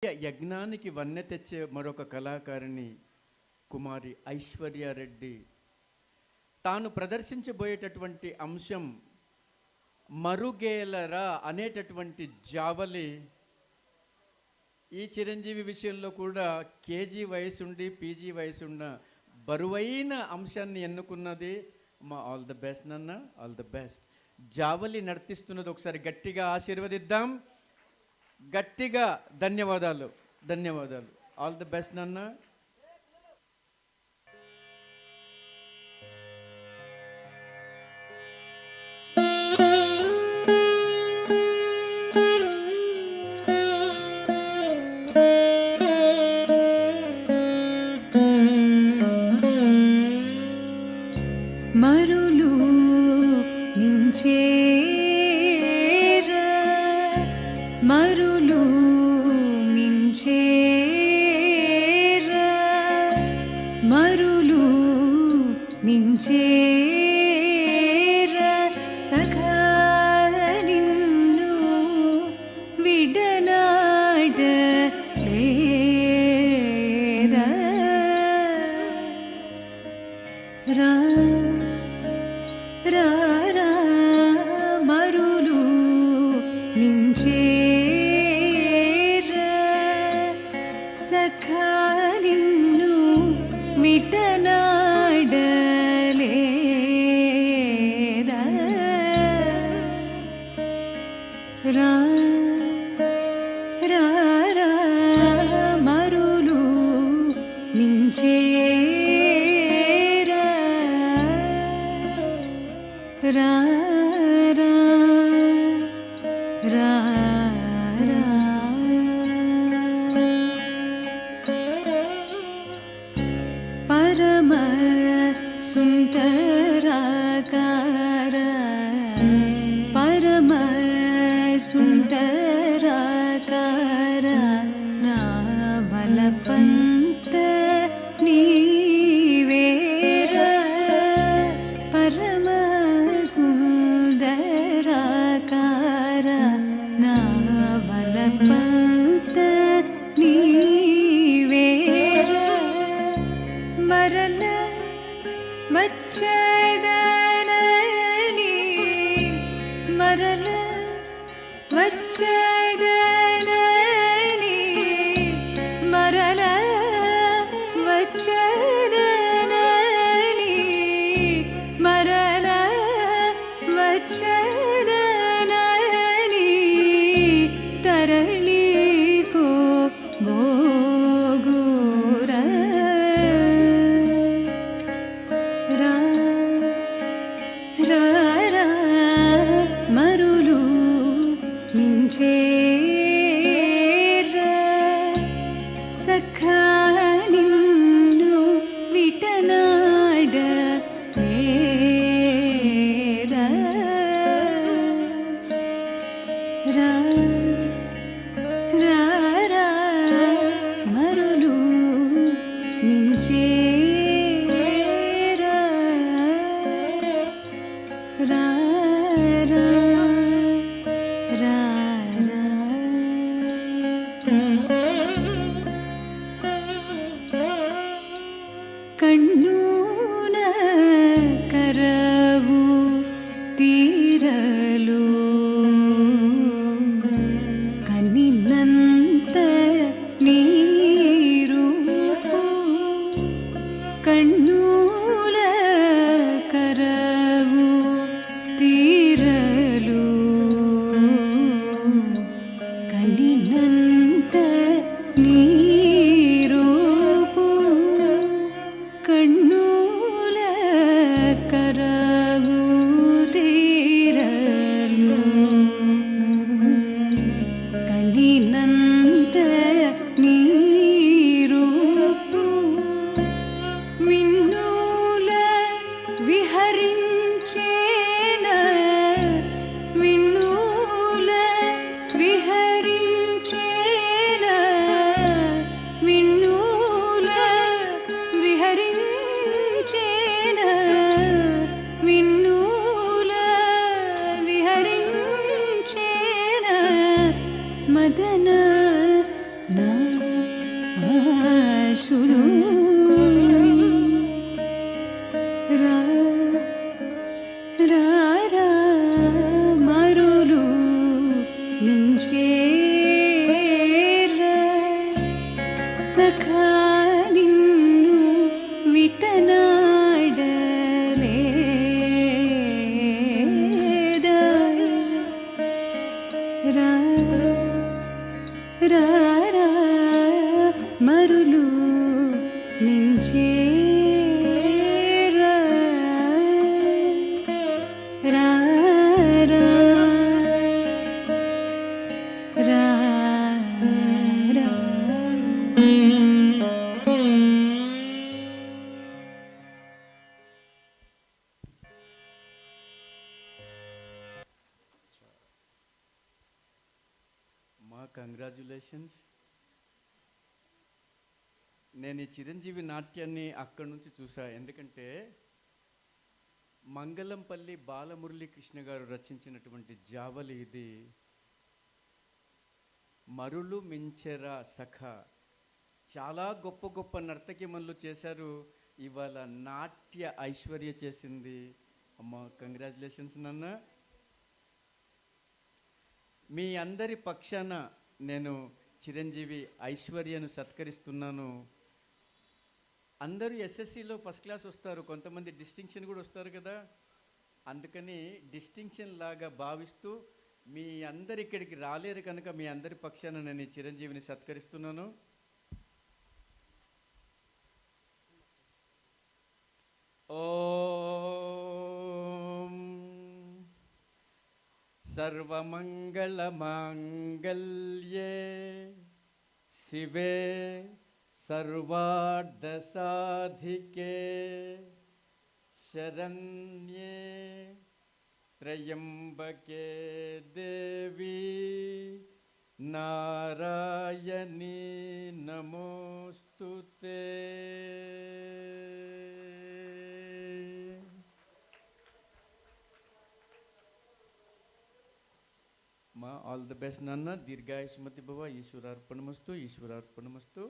యజ్ఞానికి వన్నె తెచ్చే మరొక కళాకారిణి కుమారి ఐశ్వర్యారెడ్డి తాను ప్రదర్శించబోయేటటువంటి అంశం మరుగేలరా అనేటటువంటి జావలి. ఈ చిరంజీవి విషయంలో కూడా కేజీ వయసుండి పీజీ వయసున్న బరువైన అంశాన్ని ఎన్నుకున్నది. ఆల్ ద బెస్ట్ నాన్న, ఆల్ ద బెస్ట్. జావలి నర్తిస్తున్నది, ఒకసారి గట్టిగా ఆశీర్వదిద్దాం. గట్టిగా ధన్యవాదాలు, ధన్యవాదాలు. ఆల్ ది బెస్ట్ నాన్న. మరులు నించే మరులు మించేర మరులు మించేర సఖా నిన్ను విడనాడలేద రా రా రా మరులు మించే నిన్ను విటనాడలేద రా రా రా మరులు మించేర రా రా రా పరమ సుందరాకార పరమ సుందరాకార నా బలపంత నీవేర పరమ సుందరాకార నా బలపంత నీవేర మరల వచ్చదనని మరల వచ్చదనని మరల వచ్చదనని మరల వచ్చదనని తరలికో భోగురా మరులు మించేర సఖా నిన్ను విటనాడలేద రా రా రా మరులు మించేర రా రా రా రా కಣ್ಣూన కరవు తీరలు కనినంత నీరు కಣ್ಣూల కరవు తీరలు కనినంత నా ఆశులు రా రా రా మరులు మించేరా సఖా నిన్ను విటనాడలేదా రా రా రా మరులు మించేరా రా రా రా రా మా కంగ్రాచ్యులేషన్స్. నేను ఈ చిరంజీవి నాట్యాన్ని అక్కడి నుంచి చూసా. ఎందుకంటే మంగళంపల్లి బాలమురళీకృష్ణ గారు రచించినటువంటి జావలి ఇది. మరులు మించెరా సఖ. చాలా గొప్ప గొప్ప నర్తకిమణులు చేశారు. ఇవాళ నాట్య ఐశ్వర్య చేసింది. అమ్మ కంగ్రాచులేషన్స్ నాన్న. మీ అందరి పక్షాన నేను చిరంజీవి ఐశ్వర్యను సత్కరిస్తున్నాను. అందరూ ఎస్ఎస్సిలో ఫస్ట్ క్లాస్ వస్తారు, కొంతమంది డిస్టింక్షన్ కూడా వస్తారు కదా. అందుకని డిస్టింక్షన్ లాగా భావిస్తూ మీ అందరు ఇక్కడికి రాలేరు కనుక మీ అందరి పక్షాన నేను ఈ చిరంజీవిని సత్కరిస్తున్నాను. ఓం సర్వమంగళమాంగళ్యే శివే సర్వార్థసాధికే శరణ్యే త్రయంబకే దేవి నారాయణీ నమోస్తుతే. మా ఆల్ ది బెస్ట్ నాన్న. దీర్ఘాయుష్మతి భవ. ఈశ్వరార్పణమస్తు, ఈశ్వరార్పణమస్తు.